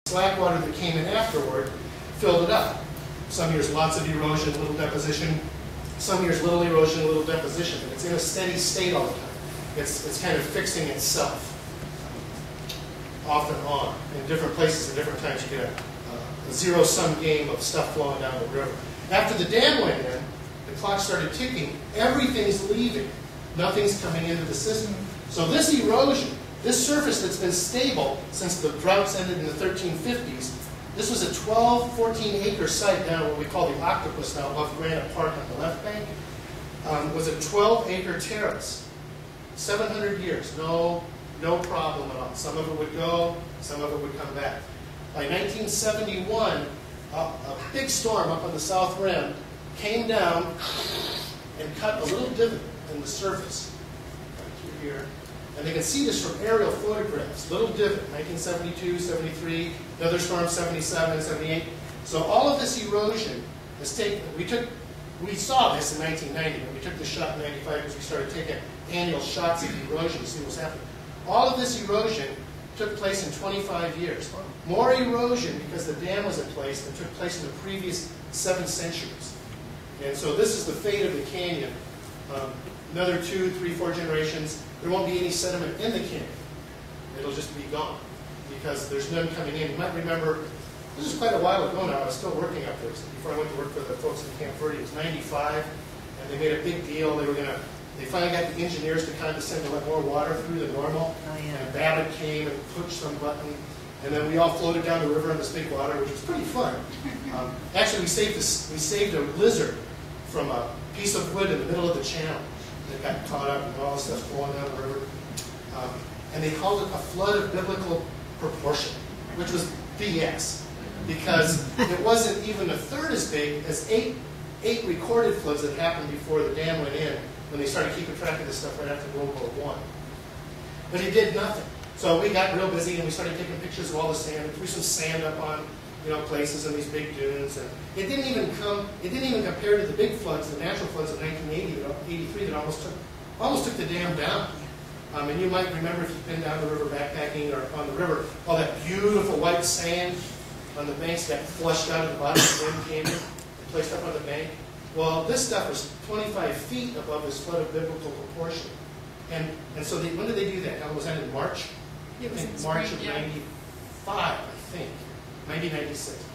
Slack water that came in afterward filled it up. Some years lots of erosion, little deposition. Some years little erosion, little deposition. But it's in a steady state all the time. It's kind of fixing itself off and on. In different places at different times you get a zero-sum game of stuff flowing down the river. After the dam went in, the clock started ticking. Everything's leaving. Nothing's coming into the system. So this erosion, this surface that's been stable since the droughts ended in the 1350s, this was a 12, 14-acre site down what we call the Octopus now above Granite Park on the left bank, was a 12-acre terrace. 700 years, no problem at all. Some of it would go, some of it would come back. By 1971, a big storm up on the south rim came down and cut a little divot in the surface, right through here. And they can see this from aerial photographs. Little divot, 1972, 73, another storm, 77, 78. So all of this erosion is taken. We saw this in 1990 when we took the shot in 95 because we started taking annual shots of erosion to see what's happening. All of this erosion took place in 25 years. More erosion because the dam was in place than took place in the previous 7 centuries. And so this is the fate of the canyon. Another 2, 3, 4 generations, there won't be any sediment in the canyon. It'll just be gone because there's none coming in. You might remember, this is quite a while ago now, I was still working up there. Before I went to work for the folks in Camp Verde, it was 95, and they made a big deal. They finally got the engineers to condescend to let more water through than normal. Oh, yeah. And Babbitt came and pushed some button, and then we all floated down the river in this big water, which was pretty fun. Actually, we saved a lizard from a piece of wood in the middle of the channel. It got caught up and all this stuff flowing down the river. And they called it a flood of biblical proportion, which was BS, because it wasn't even a third as big as eight recorded floods that happened before the dam went in, when they started keeping track of this stuff right after World War I. But it did nothing. So we got real busy and we started taking pictures of all the sand. We threw some sand up on places in these big dunes. And it didn't even compare to the big floods, the natural floods of 1980, 83 that almost took the dam down. And you might remember if you've been down the river backpacking or on the river, all that beautiful white sand on the banks got flushed out of the bottom of the Grand Canyon and placed up on the bank. Well, this stuff was 25 feet above this flood of biblical proportion. And so when did they do that? Was that in March? It was in March spring, of 95, I think. 1996.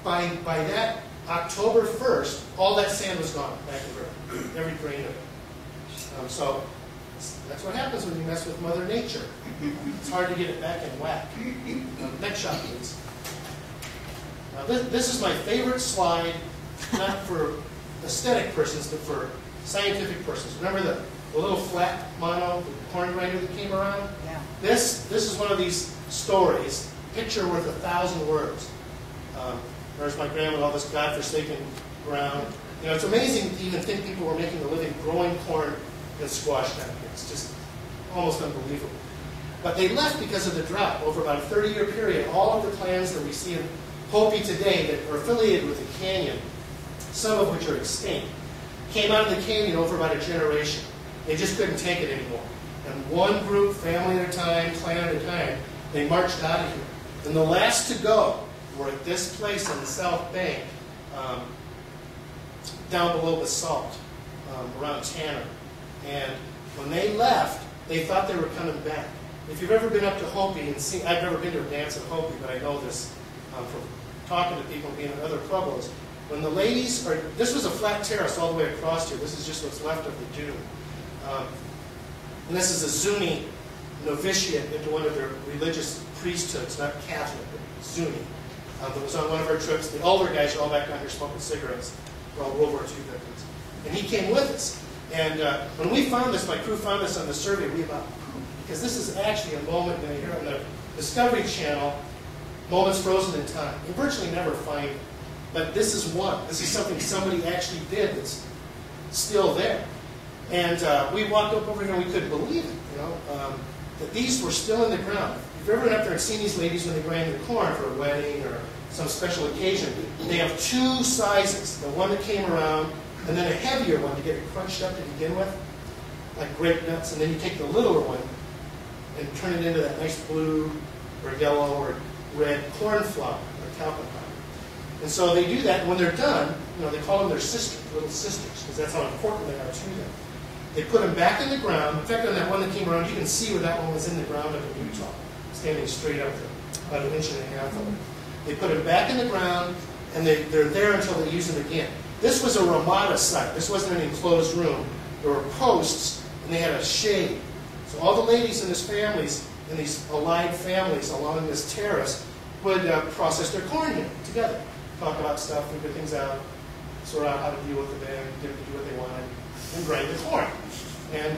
By that October 1st, all that sand was gone back in the river. Every grain of it. So that's what happens when you mess with Mother Nature. It's hard to get it back in whack. Next shot, please. Now, this is my favorite slide, not for aesthetic persons, but for scientific persons. Remember the little flat mono, the corn grinder that came around? Yeah. This is one of these stories, picture worth 1,000 words. There's my grandma with all this godforsaken ground. It's amazing to even think people were making a living growing corn and squash down here. It's just almost unbelievable. But they left because of the drought. Over about a 30-year period, all of the clans that we see in Hopi today that are affiliated with the canyon, some of which are extinct, came out of the canyon over about a generation. They just couldn't take it anymore. And one group, family at a time, clan at a time, they marched out of here. And the last to go were at this place on the south bank, down below Basalt, around Tanner. And when they left, they thought they were coming back. If you've ever been up to Hopi and seen, I've never been to a dance at Hopi, but I know this from talking to people and being at other pueblos. When the ladies are, this was a flat terrace all the way across here. This is just what's left of the dune. And this is a Zuni novitiate into one of their religious priesthoods, not Catholic, but Zuni. That was on one of our trips. The older guys are all back down here smoking cigarettes. They're all World War II veterans. And he came with us. And when we found this, my crew found this on the survey, we about pooped. Because this is actually a moment that here on the Discovery Channel, moments frozen in time. You virtually never find it. But this is one. This is something somebody actually did that's still there. And we walked up over here and we couldn't believe it, that these were still in the ground. If you've ever been up there and seen these ladies when they grind the corn for a wedding or some special occasion, they have 2 sizes. The one that came around, and then a heavier one to get it crunched up to begin with, like grape nuts, and then you take the littler one and turn it into that nice blue or yellow or red corn flour, or talcum powder. And so they do that, and when they're done, they call them their sisters, little sisters, because that's how important they are to them. They put them back in the ground. In fact, on that one that came around, you can see where that one was in the ground up in Utah, standing straight up there, about 1.5 inches of it. They put them back in the ground, and they're there until they use them again. This was a Ramada site. This wasn't an enclosed room. There were posts, and they had a shade. So all the ladies in these families, in these allied families along this terrace, would process their corn here together. Talk about stuff, figure things out, sort out how to deal with the band, get them to do what they wanted, and grind the corn. And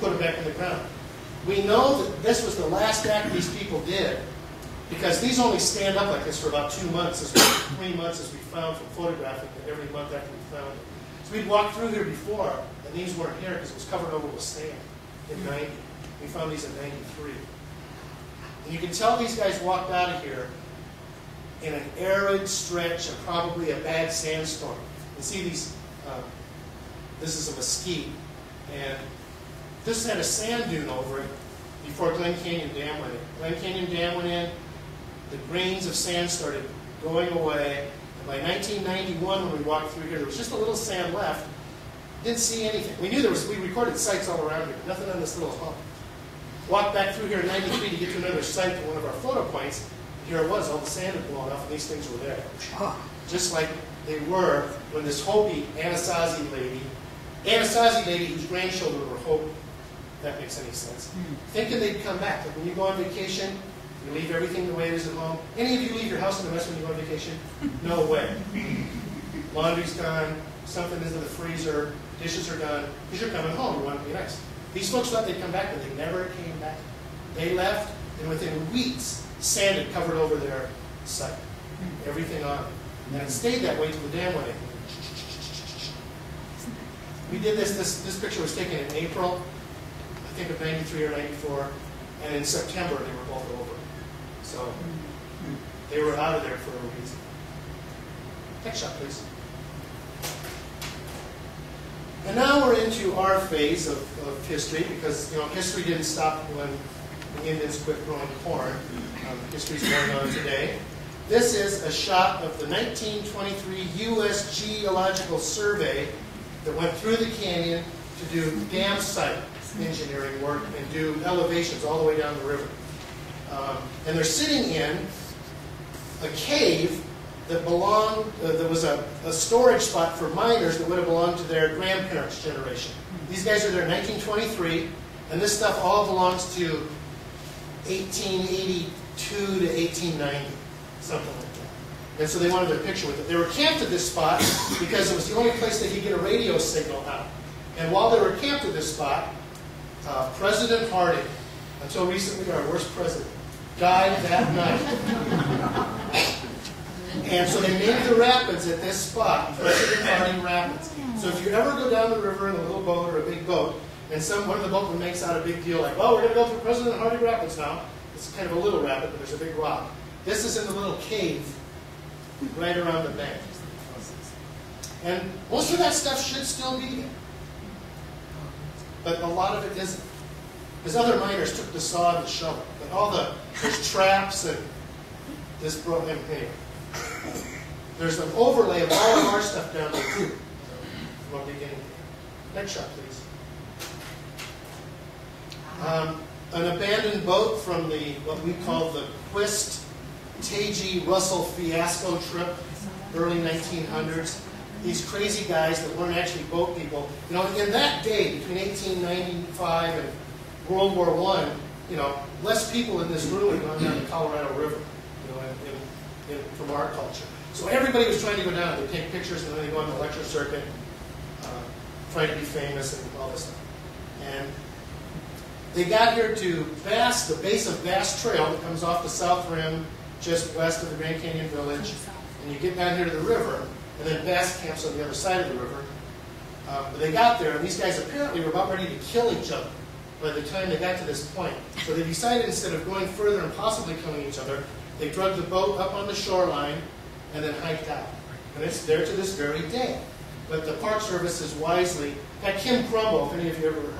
put it back in the ground. We know that this was the last act these people did, because these only stand up like this for about 2 months, 3 months as we found from photographing it every month after we found it. So we'd walked through here before, and these weren't here because it was covered over with sand in 90. We found these in 93. And you can tell these guys walked out of here in an arid stretch of probably a bad sandstorm. You see these, this is a mesquite, and this had a sand dune over it before Glen Canyon Dam went in. Glen Canyon Dam went in, the grains of sand started going away, and by 1991 when we walked through here, there was just a little sand left. Didn't see anything. We knew we recorded sites all around here, nothing on this little hump. Walked back through here in 93 to get to another site to one of our photo points. Here it was, all the sand had blown off, and these things were there. Just like they were when this Hopi Anasazi lady whose grandchildren were Hopi, if that makes any sense, thinking they'd come back. Like when you go on vacation, you leave everything the way it is at home. Any of you leave your house in the West when you go on vacation? No way. Laundry's done, something is in the freezer, dishes are done, because you're coming home, you want to be nice. These folks thought they'd come back, but they never came back. They left, and within weeks, sand had covered over their site. Everything on it. And it stayed that way till the dam went in. We did this picture was taken in April, I think of 93 or 94, and in September they were both over. So they were out of there for a reason. Next shot, please. And now we're into our phase of history, because history didn't stop when the Indians quit growing corn. History's going on today. This is a shot of the 1923 U.S. Geological Survey that went through the canyon to do dam site engineering work and do elevations all the way down the river. And they're sitting in a cave that belonged, there was a storage spot for miners that would have belonged to their grandparents' generation. These guys are there in 1923, and this stuff all belongs to 1882 to 1890, something like that. And so they wanted their picture with it. They were camped at this spot because it was the only place they could get a radio signal out. And while they were camped at this spot, President Harding, until recently our worst president, died that night. And so they named the rapids at this spot, President Harding Rapids. So if you ever go down the river in a little boat or a big boat, and one of the boatmen makes out a big deal like, well, we're going to go through President Harding Rapids now. It's kind of a little rapid, but there's a big rock. This is in the little cave right around the bank. And most of that stuff should still be there. But a lot of it isn't. Because other miners took the saw and the shovel. But there's traps and this broke him here. There's an overlay of all of our stuff down there too. From the beginning. Next shot, please. An abandoned boat from what we call the Quist Tagey Russell fiasco trip, early 1900s. These crazy guys that weren't actually boat people. In that day, between 1895 and World War I, less people in this room had gone down the Colorado River, from our culture. So everybody was trying to go down. They take pictures and then they go on the lecture circuit, trying to be famous and all this stuff. And they got here to Bass, the base of Bass Trail that comes off the South Rim, just west of the Grand Canyon Village. And you get down here to the river, and then Bass camps on the other side of the river. But they got there, and these guys apparently were about ready to kill each other by the time they got to this point. So they decided instead of going further and possibly killing each other, they drug the boat up on the shoreline and then hiked out. And it's there to this very day. But the Park Service is wisely, that Kim Crumble, if any of you ever heard